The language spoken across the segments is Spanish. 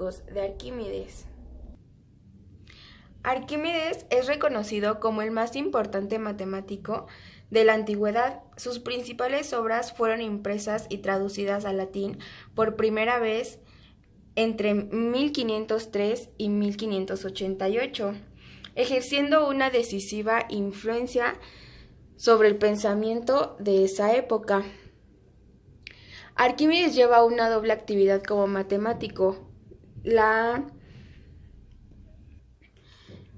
matemáticos de Arquímedes. Arquímedes es reconocido como el más importante matemático de la antigüedad. Sus principales obras fueron impresas y traducidas al latín por primera vez entre 1503 y 1588, ejerciendo una decisiva influencia sobre el pensamiento de esa época. Arquímedes lleva una doble actividad como matemático, la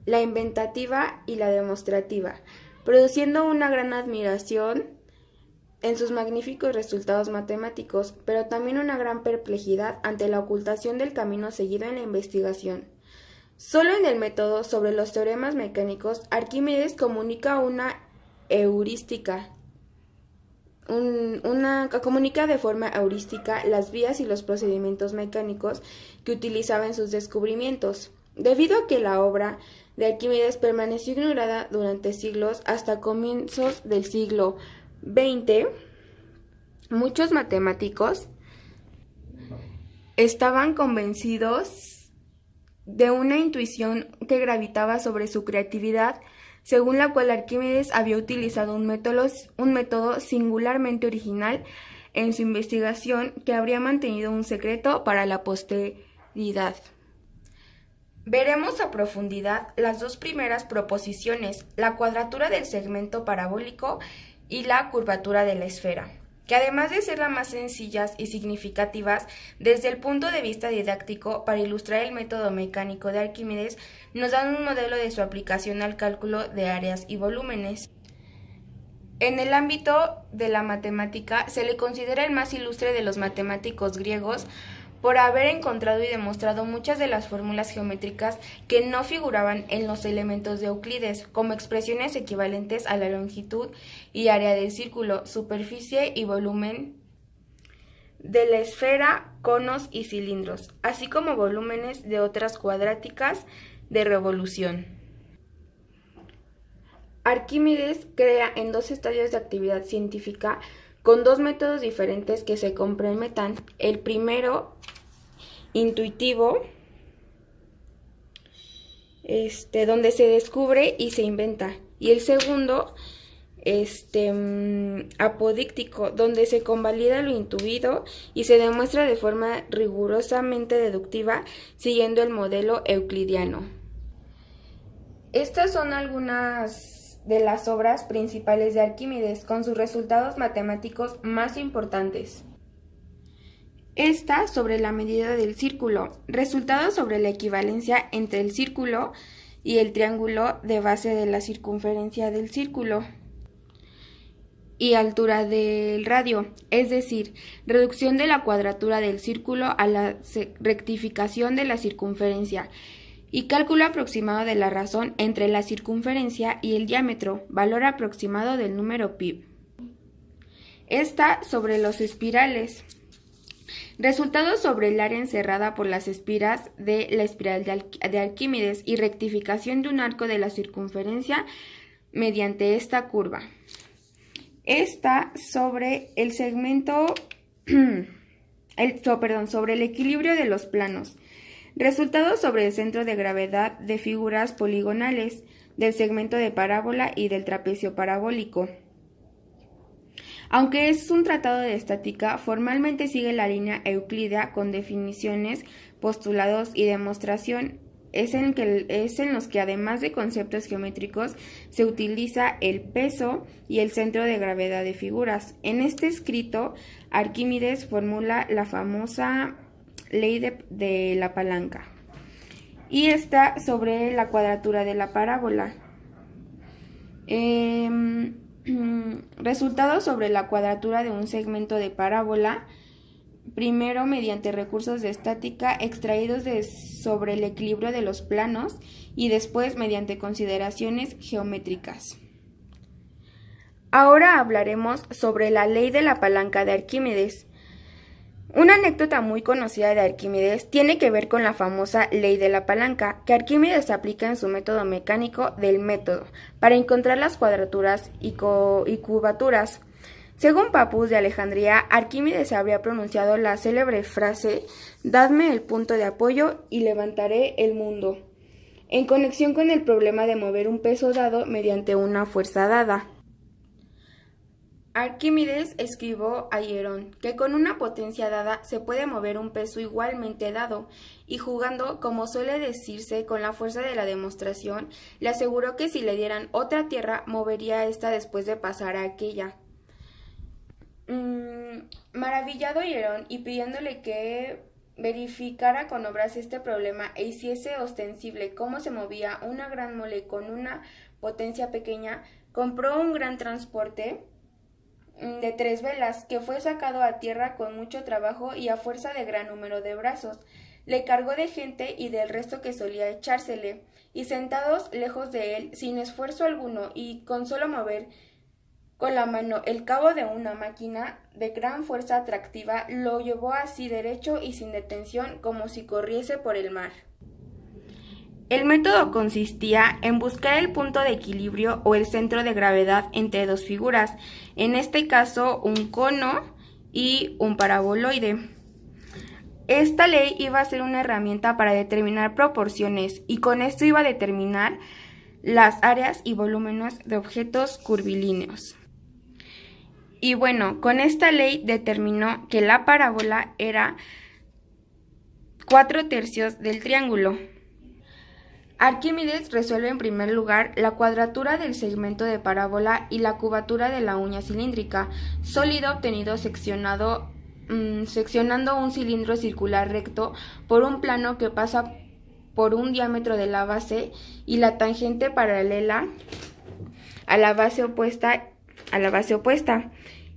inventativa y la demostrativa, produciendo una gran admiración en sus magníficos resultados matemáticos, pero también una gran perplejidad ante la ocultación del camino seguido en la investigación. Solo en el método sobre los teoremas mecánicos, Arquímedes comunica una heurística. Comunica de forma heurística las vías y los procedimientos mecánicos que utilizaba en sus descubrimientos. Debido a que la obra de Arquímedes permaneció ignorada durante siglos, hasta comienzos del siglo XX, muchos matemáticos estaban convencidos de una intuición que gravitaba sobre su creatividad, según la cual Arquímedes había utilizado un método singularmente original en su investigación que habría mantenido un secreto para la posteridad. Veremos a profundidad las dos primeras proposiciones, la cuadratura del segmento parabólico y la curvatura de la esfera, que además de ser las más sencillas y significativas desde el punto de vista didáctico para ilustrar el método mecánico de Arquímedes, nos dan un modelo de su aplicación al cálculo de áreas y volúmenes. En el ámbito de la matemática se le considera el más ilustre de los matemáticos griegos por haber encontrado y demostrado muchas de las fórmulas geométricas que no figuraban en los elementos de Euclides, como expresiones equivalentes a la longitud y área del círculo, superficie y volumen de la esfera, conos y cilindros, así como volúmenes de otras cuadráticas de revolución. Arquímedes crea en dos estadios de actividad científica con dos métodos diferentes que se complementan. El primero, intuitivo, donde se descubre y se inventa, y el segundo, apodíctico, donde se convalida lo intuido y se demuestra de forma rigurosamente deductiva siguiendo el modelo euclidiano. Estas son algunas de las obras principales de Arquímedes, con sus resultados matemáticos más importantes. Esta sobre la medida del círculo, resultados sobre la equivalencia entre el círculo y el triángulo de base de la circunferencia del círculo y altura del radio, es decir, reducción de la cuadratura del círculo a la rectificación de la circunferencia, y cálculo aproximado de la razón entre la circunferencia y el diámetro, valor aproximado del número pi. Esta sobre los espirales, resultados sobre el área encerrada por las espiras de la espiral de Arquímedes y rectificación de un arco de la circunferencia mediante esta curva. Esta sobre el segmento, sobre el equilibrio de los planos. Resultados sobre el centro de gravedad de figuras poligonales, del segmento de parábola y del trapecio parabólico. Aunque es un tratado de estática, formalmente sigue la línea euclídea con definiciones, postulados y demostración. Es en los que, además de conceptos geométricos, se utiliza el peso y el centro de gravedad de figuras. En este escrito, Arquímedes formula la famosa ley de la palanca, y está sobre la cuadratura de la parábola. Resultados sobre la cuadratura de un segmento de parábola, primero mediante recursos de estática extraídos sobre el equilibrio de los planos y después mediante consideraciones geométricas. Ahora hablaremos sobre la ley de la palanca de Arquímedes. Una anécdota muy conocida de Arquímedes tiene que ver con la famosa ley de la palanca que Arquímedes aplica en su método mecánico del método para encontrar las cuadraturas y curvaturas. Según Papus de Alejandría, Arquímedes habría pronunciado la célebre frase «Dadme el punto de apoyo y levantaré el mundo», en conexión con el problema de mover un peso dado mediante una fuerza dada. Arquímedes escribió a Hierón que con una potencia dada se puede mover un peso igualmente dado, y jugando, como suele decirse, con la fuerza de la demostración, le aseguró que si le dieran otra tierra, movería ésta después de pasar a aquella. Maravillado Hierón, y pidiéndole que verificara con obras este problema e hiciese ostensible cómo se movía una gran mole con una potencia pequeña, compró un gran transporte de 3 velas, que fue sacado a tierra con mucho trabajo y a fuerza de gran número de brazos. Le cargó de gente y del resto que solía echársele, y sentados lejos de él, sin esfuerzo alguno y con solo mover con la mano el cabo de una máquina de gran fuerza atractiva, lo llevó así derecho y sin detención, como si corriese por el mar. El método consistía en buscar el punto de equilibrio o el centro de gravedad entre dos figuras, en este caso un cono y un paraboloide. Esta ley iba a ser una herramienta para determinar proporciones, y con esto iba a determinar las áreas y volúmenes de objetos curvilíneos. Y bueno, con esta ley determinó que la parábola era 4/3 del triángulo. Arquímedes resuelve en primer lugar la cuadratura del segmento de parábola y la cubatura de la uña cilíndrica, sólido obtenido seccionando un cilindro circular recto por un plano que pasa por un diámetro de la base y la tangente paralela a la base opuesta,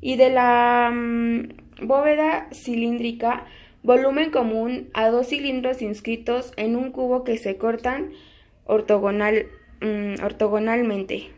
y de la bóveda cilíndrica, volumen común a 2 cilindros inscritos en un cubo que se cortan ortogonalmente.